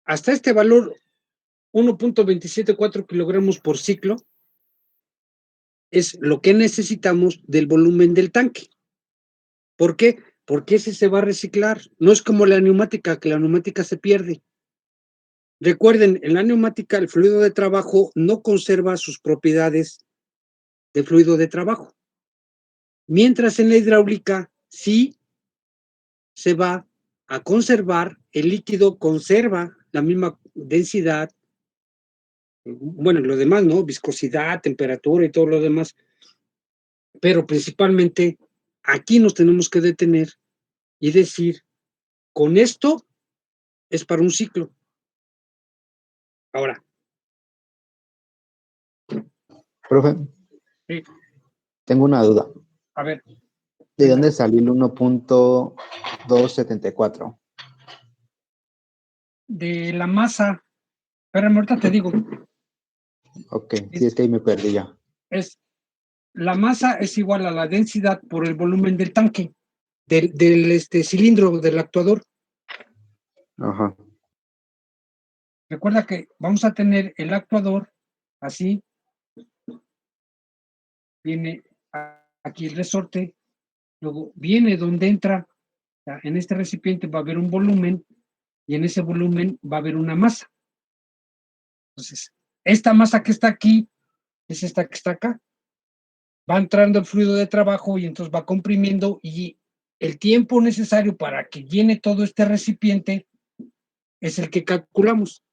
hasta este valor, 1.274 kilogramos por ciclo, es lo que necesitamos del volumen del tanque. ¿Por qué? Porque ese se va a reciclar. No es como la neumática, que la neumática se pierde. Recuerden, en la neumática el fluido de trabajo no conserva sus propiedades de fluido de trabajo. Mientras en la hidráulica sí se va a conservar, el líquido conserva la misma densidad, bueno, lo demás, ¿no? Viscosidad, temperatura y todo lo demás, pero principalmente aquí nos tenemos que detener y decir, con esto es para un ciclo. Ahora. Profe, Sí. tengo una duda. A ver. ¿De dónde salió el 1.274? De la masa. Espérame, ahorita te digo. Ok, sí, es que ahí me perdí ya. La masa es igual a la densidad por el volumen del tanque, del cilindro, del actuador. Ajá. Recuerda que vamos a tener el actuador así. Viene aquí el resorte, luego viene donde entra, en este recipiente va a haber un volumen, y en ese volumen va a haber una masa. Entonces, esta masa que está aquí es esta que está acá. Va entrando el fluido de trabajo y entonces va comprimiendo, y el tiempo necesario para que llene todo este recipiente es el que calculamos.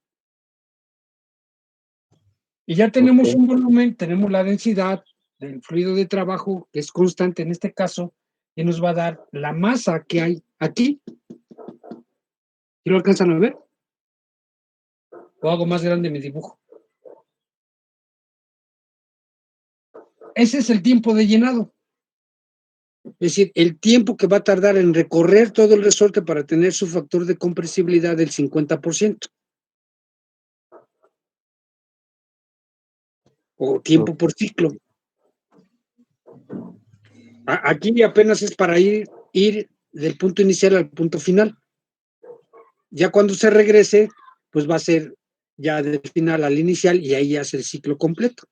Y ya tenemos un volumen, tenemos la densidad del fluido de trabajo, que es constante en este caso, y nos va a dar la masa que hay aquí. ¿Sí lo alcanzan a ver? ¿O hago más grande mi dibujo? Ese es el tiempo de llenado. Es decir, el tiempo que va a tardar en recorrer todo el resorte para tener su factor de compresibilidad del 50%. O tiempo por ciclo. Aquí apenas es para ir del punto inicial al punto final. Ya cuando se regrese, pues va a ser ya del final al inicial y ahí hace el ciclo completo.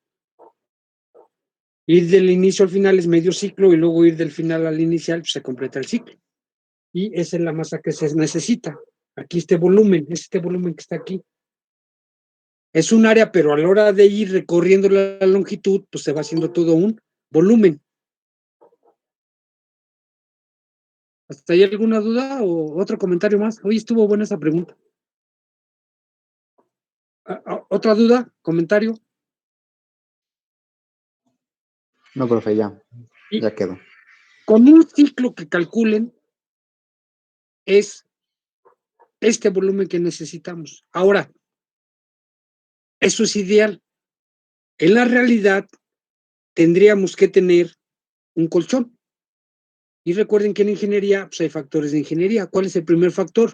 Ir del inicio al final es medio ciclo y luego ir del final al inicial, pues se completa el ciclo. Y esa es la masa que se necesita. Aquí este volumen que está aquí. Es un área, pero a la hora de ir recorriendo la longitud, pues se va haciendo todo un volumen. ¿Hasta ahí alguna duda o otro comentario más? Hoy estuvo buena esa pregunta. ¿Otra duda? ¿Comentario? No, profe, ya Y quedó. con un ciclo que calculen es este volumen que necesitamos. Ahora, eso es ideal. En la realidad, tendríamos que tener un colchón. Y recuerden que en ingeniería pues hay factores de ingeniería. ¿Cuál es el primer factor?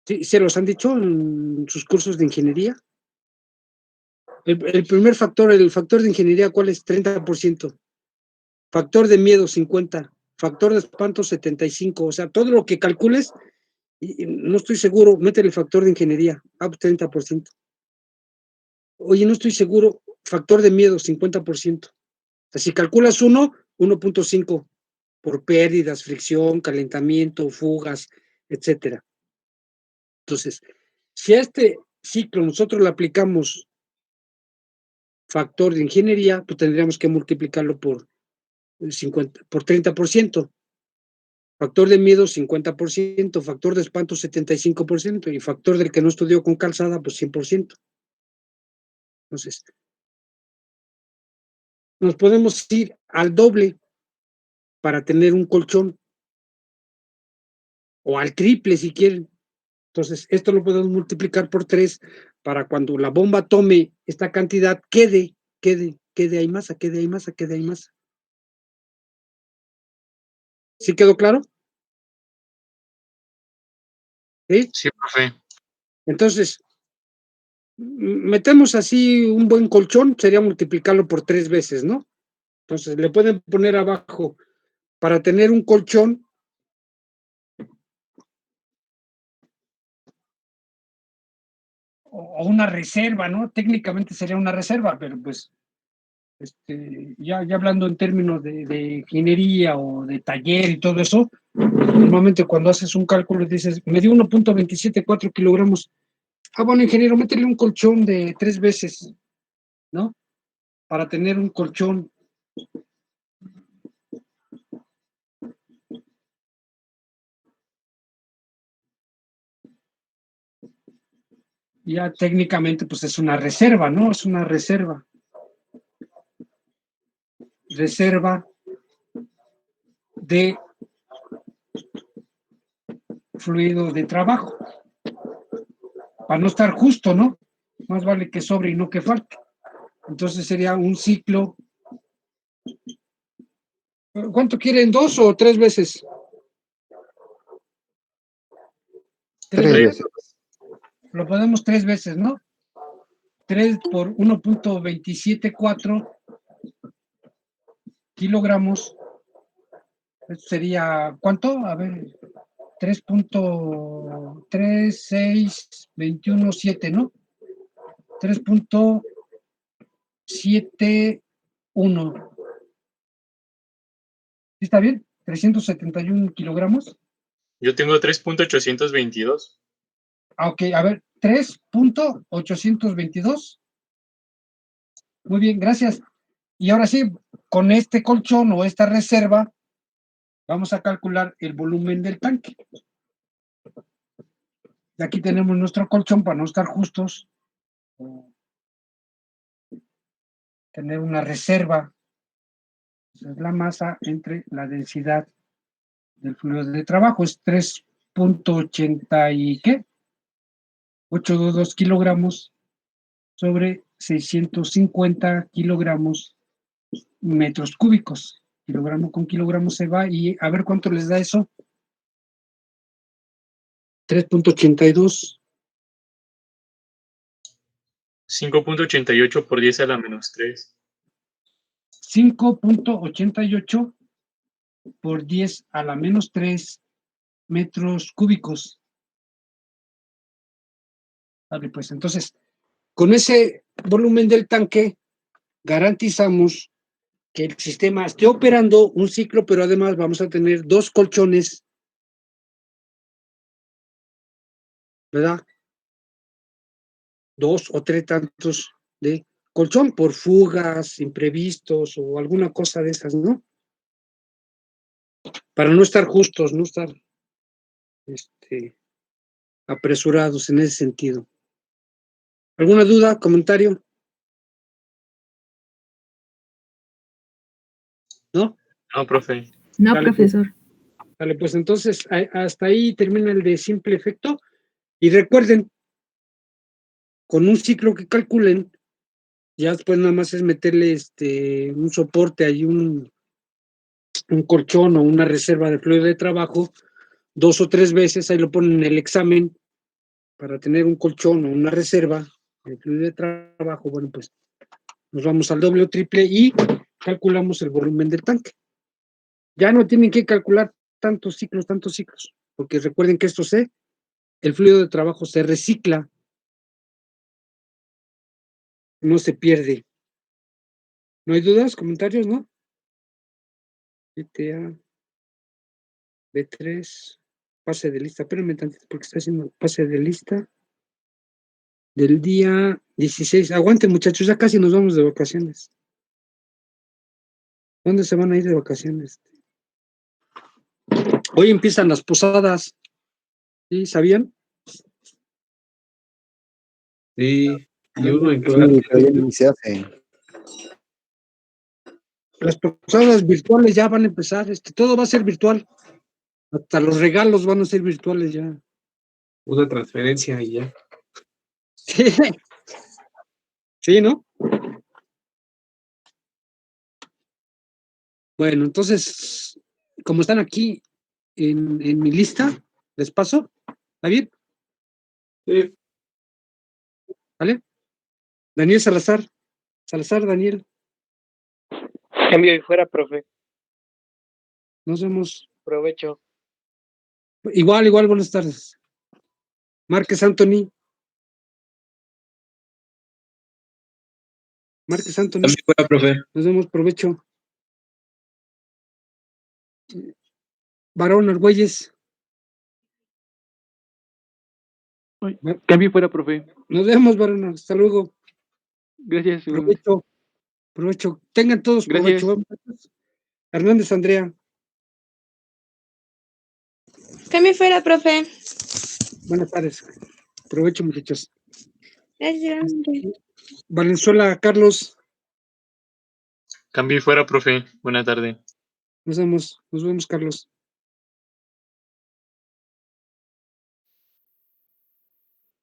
¿Sí, se los han dicho en sus cursos de ingeniería? El primer factor, el factor de ingeniería, ¿cuál es? 30%. Factor de miedo, 50%. Factor de espanto, 75%. O sea, todo lo que calcules, y no estoy seguro, métele el factor de ingeniería, 30%. Oye, no estoy seguro, factor de miedo, 50%. O sea, si calculas 1.5 por pérdidas, fricción, calentamiento, fugas, etcétera. Entonces, si a este ciclo nosotros le aplicamos factor de ingeniería, pues tendríamos que multiplicarlo por 30%. Factor de miedo, 50%. Factor de espanto, 75%. Y factor del que no estudió con calzada, pues 100%. Entonces, nos podemos ir al doble para tener un colchón, o al triple si quieren. Entonces, esto lo podemos multiplicar por 3 para cuando la bomba tome esta cantidad, quede hay masa, quede hay masa. ¿Sí quedó claro? ¿Sí? Sí, profe. Entonces, metemos así un buen colchón, sería multiplicarlo por 3 veces, ¿no? Entonces, le pueden poner abajo, para tener un colchón, o una reserva, ¿no? Técnicamente sería una reserva, pero pues, ya hablando en términos de ingeniería o de taller y todo eso, normalmente cuando haces un cálculo dices, me dio 1.274 kilogramos. Bueno, ingeniero, métele un colchón de 3 veces, ¿no? Para tener un colchón. Ya técnicamente, pues es una reserva, ¿no? Es una reserva. Reserva de fluido de trabajo. Para no estar justo, ¿no? Más vale que sobre y no que falte. Entonces sería un ciclo. ¿Cuánto quieren? ¿2 o 3 veces? 3 veces. Lo podemos 3 veces, ¿no? 3 por 1.274 kilogramos. Esto sería, ¿cuánto? A ver, 3.3621.7, ¿no? 3.71. ¿Sí está bien? 371 kilogramos. Yo tengo 3.822. Ok, a ver, 3.822. Muy bien, gracias. Y ahora sí, con este colchón o esta reserva, vamos a calcular el volumen del tanque. Aquí tenemos nuestro colchón para no estar justos. Tener una reserva. Esa es la masa entre la densidad del fluido de trabajo. Es 3.80 y ¿qué? 822 kilogramos sobre 650 kilogramos metros cúbicos. Kilogramo con kilogramo se va y a ver cuánto les da eso. 3.82. 5.88 por 10 a la menos 3. 5.88 por 10 a la menos 3 metros cúbicos. Vale, pues entonces, con ese volumen del tanque, garantizamos que el sistema esté operando un ciclo, pero además vamos a tener 2 colchones, ¿verdad? 2 o 3 tantos de colchón por fugas, imprevistos o alguna cosa de esas, ¿no? Para no estar justos, no estar apresurados en ese sentido. ¿Alguna duda, comentario? ¿No? No, profe. No, Dale, profesor. Vale, pues entonces hasta ahí termina el de simple efecto. Y recuerden, con un ciclo que calculen, ya después nada más es meterle un soporte ahí, un colchón o una reserva de fluido de trabajo, 2 o 3 veces, ahí lo ponen en el examen para tener un colchón o una reserva de fluido de trabajo. Bueno, pues nos vamos al doble o triple y calculamos el volumen del tanque. Ya no tienen que calcular tantos ciclos, porque recuerden que el fluido de trabajo se recicla, no se pierde. ¿No hay dudas, comentarios, no? GTA, B3, pase de lista, espérenme tantito porque está haciendo pase de lista del día 16. Aguanten, muchachos, ya casi nos vamos de vacaciones. ¿Dónde se van a ir de vacaciones? Hoy empiezan las posadas, ¿sí? ¿Sabían? Sí, y uno en Sí, clase. todavía ni se hace. Las posadas virtuales ya van a empezar, todo va a ser virtual. Hasta los regalos van a ser virtuales ya. Una transferencia y ya. Sí, sí, ¿no? Bueno, entonces, como están aquí en mi lista, les paso. ¿Está bien? Sí. ¿Vale? Daniel Salazar. Salazar, Daniel. Cambio y fuera, profe. Nos vemos. Provecho. Igual, buenas tardes. Márquez Anthony. Márquez Anthony. También fuera, profe. Nos vemos, provecho. Varón Argüelles. Cambio y fuera, profe. Nos vemos, Varón. Hasta luego. Gracias. Provecho. Provecho. Tengan todos Gracias. provecho. Hernández Andrea. Cambio y fuera, profe. Buenas tardes. Provecho, muchachos. Gracias. Valenzuela Carlos. Cambio y fuera, profe. Buena tarde. Nos vemos, Carlos.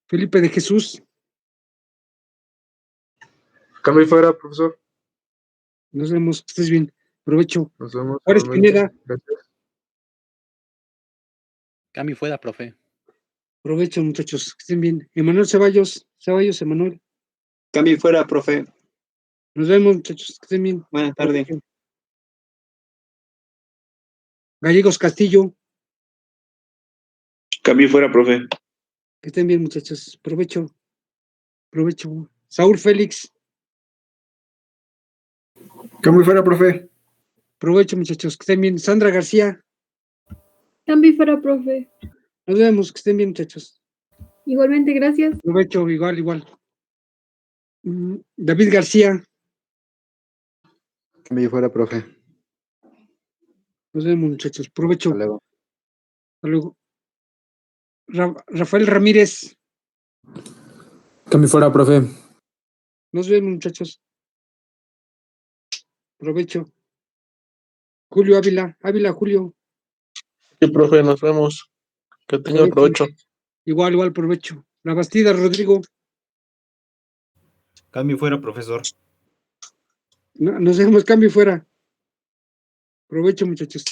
Felipe de Jesús. Cambio y fuera, profesor. Nos vemos, que estés bien. Provecho. Nos vemos. Juárez Pineda. Gracias. Cambio y fuera, profe. Provecho, muchachos, que estén bien. Emanuel Ceballos, Emanuel. Cambio y fuera, profe. Nos vemos, muchachos, que estén bien. Buenas tardes. Provecho. Gallegos Castillo. Cambio y fuera, profe. Que estén bien, muchachos. Provecho. Provecho. Saúl Félix. Cambio y fuera, profe. Provecho, muchachos, que estén bien. Sandra García. Cambio y fuera, profe. Nos vemos, que estén bien, muchachos. Igualmente, gracias. Provecho, igual. David García. Cambio y fuera, profe. Nos vemos, muchachos. Provecho. Hasta luego. Hasta luego. Rafael Ramírez. Cambio y fuera, profe. Nos vemos, muchachos. Provecho. Julio Ávila. Julio. Sí, profe, nos vemos. Que tenga provecho. Igual, provecho. La Bastida, Rodrigo. Cambio y fuera, profesor. Nos dejamos cambio y fuera. Provecho, muchachos.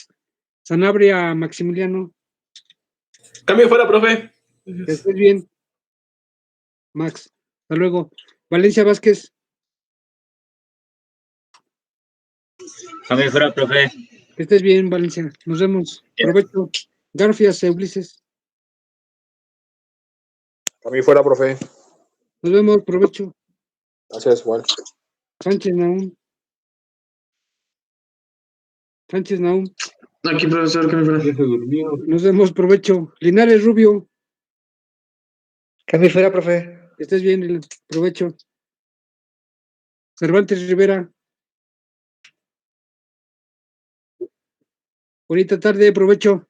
Sanabria, Maximiliano. Cambio y fuera, profe. Que estés bien. Max. Hasta luego. Valencia Vázquez. Cambio y fuera, profe. Que estés bien, Valencia. Nos vemos. Provecho. Garfias, Ulises. Cambio y fuera, profe. Nos vemos, provecho. Gracias, igual. Sánchez Naum. Sánchez Naum. Aquí, profesor, Cambio fuera. Ya se durmió. Nos vemos, provecho. Linares Rubio. Cambio fuera, profe. Que estés bien, provecho. Cervantes Rivera. Bonita tarde, provecho.